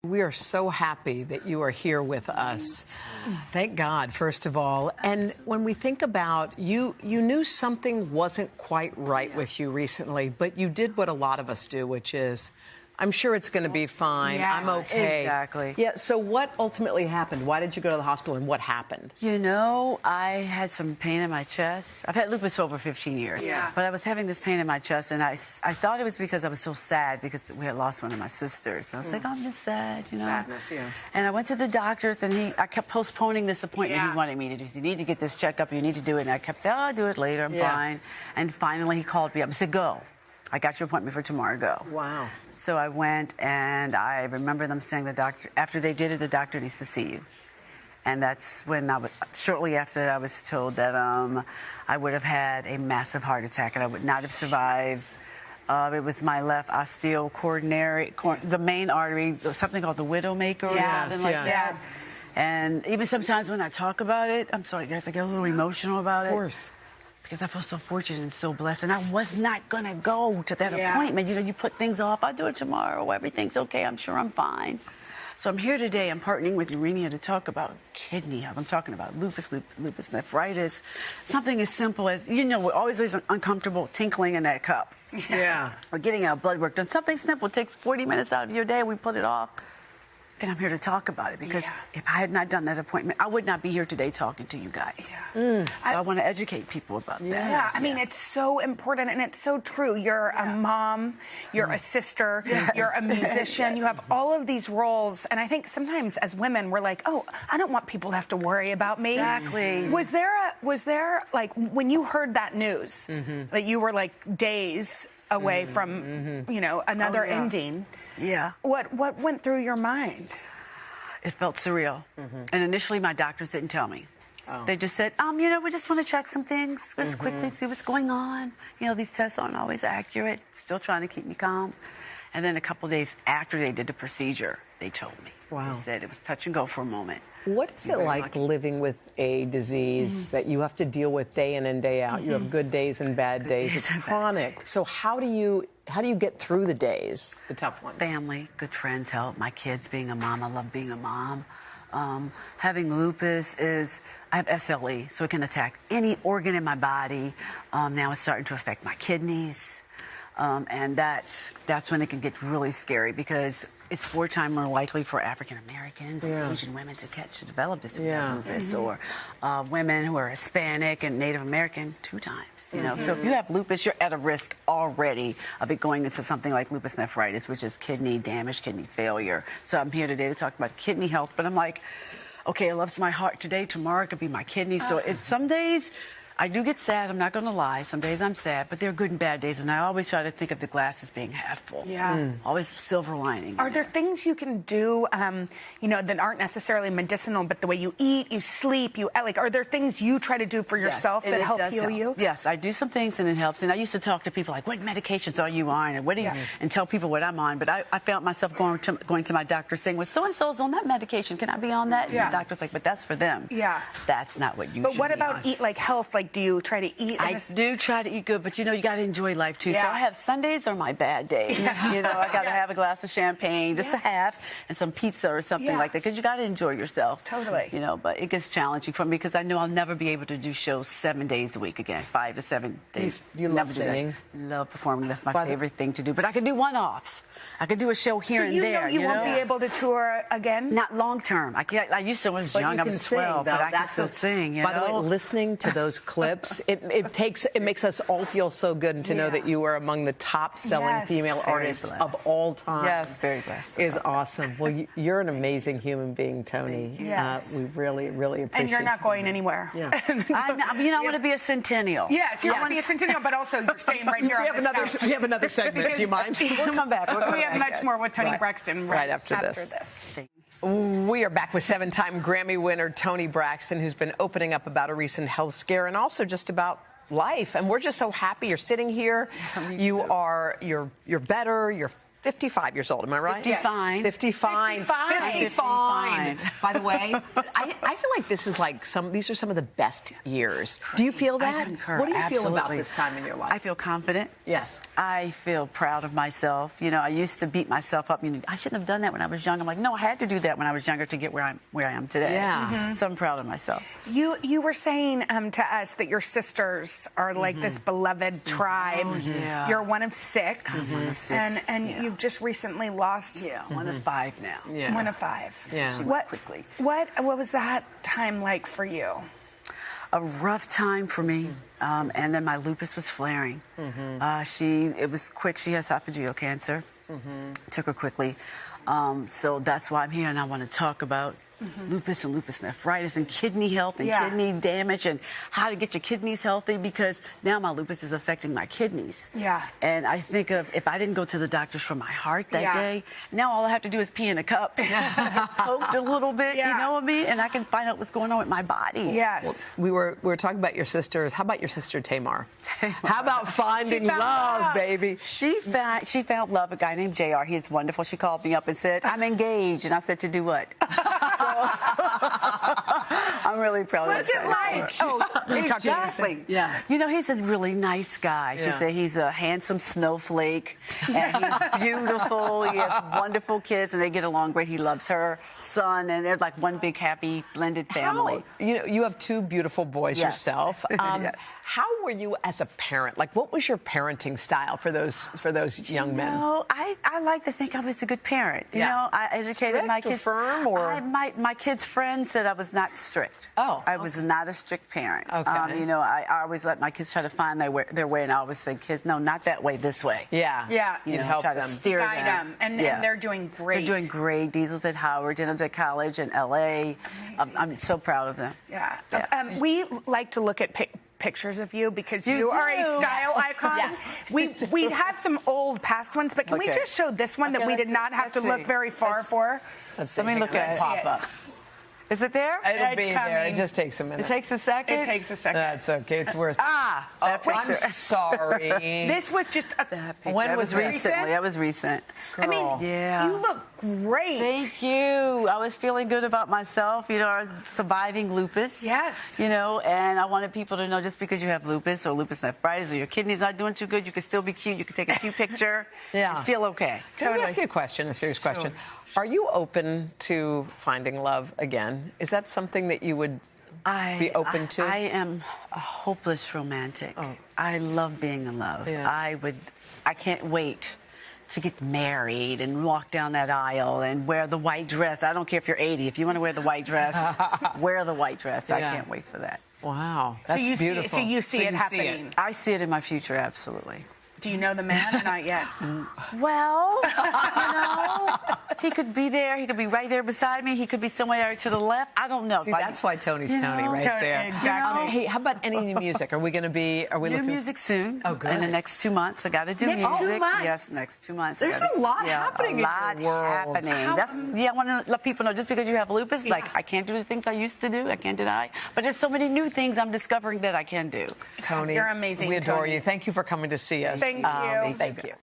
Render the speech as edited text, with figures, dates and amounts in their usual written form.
We are so happy that you are here with us. Thank God, first of all. And when we think about you knew something wasn't quite right with you recently, but you did what a lot of us do, which is, I'm sure it's going to be fine. Yes, I'm okay. Exactly. Yeah. So what ultimately happened? Why did you go to the hospital, and what happened? You know, I had some pain in my chest. I've had lupus for over 15 years. Yeah. But I was having this pain in my chest, and I thought it was because I was so sad because we had lost one of my sisters. And I was like, oh, I'm just sad, you know. Sadness, yeah. And I went to the doctors, and I kept postponing this appointment he wanted me to do. You need to get this checkup. You need to do it. And I kept saying, oh, I'll do it later. I'm fine. And finally, he called me up and said, go. I got your appointment for tomorrow, go. Wow. So I went, and I remember them saying, the doctor, after they did it, the doctor needs to see you. And that's when shortly after that, I was told that I would have had a massive heart attack and I would not have survived. It was my left the main artery, something called the widowmaker or something like that. And even sometimes when I talk about it, I'm sorry guys, I get a little emotional about it. Of course. Because I feel so fortunate and so blessed. And I was not going to go to that appointment. You know, you put things off. I'll do it tomorrow. Everything's okay. I'm sure I'm fine. So I'm here today. I'm partnering with Aurinia to talk about kidney health. I'm talking about lupus nephritis. Something as simple as, you know, we're always uncomfortable tinkling in that cup. Yeah. Or getting our blood work done. Something simple. It takes 40 minutes out of your day. We put it off. And I'm here to talk about it because if I had not done that appointment, I would not be here today talking to you guys. So I want to educate people about that. Yeah, I mean, it's so important and it's so true. You're a mom, you're a sister, you're a musician. You have all of these roles. And I think sometimes as women, we're like, oh, I don't want people to have to worry about me. Exactly. Was there like, when you heard that news, that you were like days away from, you know, another ending? Yeah. What went through your mind? It felt surreal. And initially, my doctors didn't tell me. They just said, you know, we just want to check some things, just quickly see what's going on. You know, these tests aren't always accurate. Still trying to keep me calm. And then a couple days after they did the procedure, they told me. Wow. They said it was touch and go for a moment. What is it like living with a disease that you have to deal with day in and day out? You have good days and bad days. It's chronic. So how do you get through the days, the tough ones? Family, good friends help. My kids, being a mom, I love being a mom. Having lupus I have SLE, so it can attack any organ in my body. Now it's starting to affect my kidneys. And that's when it can get really scary because it's 4 times more likely for African Americans and Asian women to develop this lupus, or women who are Hispanic and Native American 2 times. You know, so if you have lupus, you're at a risk already of it going into something like lupus nephritis, which is kidney damage, kidney failure. So I'm here today to talk about kidney health, but I'm like, okay, it loves my heart today. Tomorrow it could be my kidney. So it's some days I do get sad, I'm not going to lie. Some days I'm sad, but there are good and bad days, and I always try to think of the glass as being half full. Yeah. Always a silver lining. Are there things you can do, you know, that aren't necessarily medicinal, but the way you eat, you sleep, are there things you try to do for yourself that help heal you? Yes, I do some things, and it helps. And I used to talk to people like, what medications are you on? And what do you, and tell people what I'm on. But I found myself going to my doctor saying, well, so-and-so's on that medication. Can I be on that? And the doctor's like, but that's for them. Yeah. That's not what you should be on. But what about health? Like, do you try to eat? I do try to eat good, but you know, you got to enjoy life too. So I have Sundays are my bad days. You know, I got to have a glass of champagne, just a half, and some pizza or something like that, because you got to enjoy yourself. Totally. You know, but it gets challenging for me because I know I'll never be able to do shows 7 days a week again, 5 to 7 days. You love singing? Love performing. That's my favorite thing to do. But I can do one-offs. I could do a show here and there. So you won't be able to tour again? Not long term. I used to when I was young. I was 12, but I can still sing. By the way, listening to those clips, it makes us all feel so good to know that you are among the top selling female artists of all time. Yes, very blessed. Is awesome. Well, you're an amazing human being, Toni. Yes. We really, really appreciate it. And you're not going anywhere. Yeah. I want to be a centennial. Yes, you want to be a centennial, but also you're staying right here. We have another segment. Do you mind? We'll come back. We have much more with Toni Braxton right after this. We are back with 7-time Grammy winner Toni Braxton, who's been opening up about a recent health scare and also just about life. And we're just so happy you're sitting here. You're better. You're 55 years old, am I right? 55. 55. 55. By the way, I feel like this is like these are some of the best years. Do you feel that? I concur. What do you feel about Absolutely. this time in your life? I feel confident. Yes. I feel proud of myself. You know, I used to beat myself up. You know, I shouldn't have done that when I was young. I'm like, no, I had to do that when I was younger to get where I am today. Yeah. So I'm proud of myself. You were saying to us that your sisters are like this beloved tribe. Oh, yeah. You're one of 6. One of 6. And Yeah. you've just recently lost. Yeah, one of 5 now. Yeah. One of 5. Yeah. She went quickly. What was that time like for you? A rough time for me, and then my lupus was flaring. It was quick. She has esophageal cancer. Took her quickly. So that's why I'm here, and I want to talk about lupus and lupus nephritis and kidney health and kidney damage and how to get your kidneys healthy, because now my lupus is affecting my kidneys. Yeah. And I think of if I didn't go to the doctors for my heart that day, now all I have to do is pee in a cup, poked a little bit, you know what I mean? And I can find out what's going on with my body. Yes. Well, we were talking about your sisters. How about your sister Tamar? How about finding love, baby? She found love, a guy named JR. He's wonderful. She called me up and said, I'm engaged. And I said, to do what? I'm really proud of What's it like? Exactly. Yeah. You know, he's a really nice guy. She said he's a handsome snowflake, and he's beautiful. He has wonderful kids, and they get along great. He loves her son, and they're like one big, happy, blended family. You have 2 beautiful boys yourself. Yes. How were you as a parent? Like, what was your parenting style for those young men? No, I like to think I was a good parent. You know, I educated my kids. Firm, or my kids' friends said I was not strict. Oh, I was not a strict parent. Okay. You know, I always let my kids try to find their way, and I always say, kids, no, not that way, this way. Yeah. You know, help try them. to steer Guide them. And they're doing great. They're doing great. Diesel's at Howard, Jenna's at college in L.A. I'm so proud of them. Yeah. We like to look at pictures of you because you are a style icon. Yes. We have some old past ones, but can we just show this one that we did not have to look very far for? Let's see. Let me look at it. Pop up. Is it there? It'll be coming. there. It just takes a minute. It takes a second? It takes a second. That's okay. It's worth. that I'm picture. sorry. This was just When was that? recently? That was recent. I mean, Yeah. you look great. Thank you. I was feeling good about myself, you know, surviving lupus. Yes. You know, and I wanted people to know just because you have lupus or lupus nephritis or your kidney's not doing too good, you can still be cute. You can take a cute picture and feel okay. Can I ask you a question, a serious question? Are you open to finding love again? Is that something that you would be open to? I am a hopeless romantic. I love being in love. Yeah. I can't wait to get married and walk down that aisle and wear the white dress. I don't care if you're 80. If you want to wear the white dress, wear the white dress. I can't wait for that. Wow, that's beautiful. So you see it happening. I see it in my future, absolutely. Do you know the man or not yet? Well, you know, he could be there. He could be right there beside me. He could be somewhere to the left. I don't know. See, that's why Tony's Tony right there. Exactly. Hey, how about any new music? Are we New looking? music soon. Oh, good. In the next 2 months, I got to do Next 2 music. months? Yes, next 2 months. There's a lot happening in your world. Happening. I want to let people know just because you have lupus, like I can't do the things I used to do. I can't deny. But there's so many new things I'm discovering that I can do. Tony, you're amazing. We adore Tony. you. Thank you for coming to see us. Thank you. Thank you.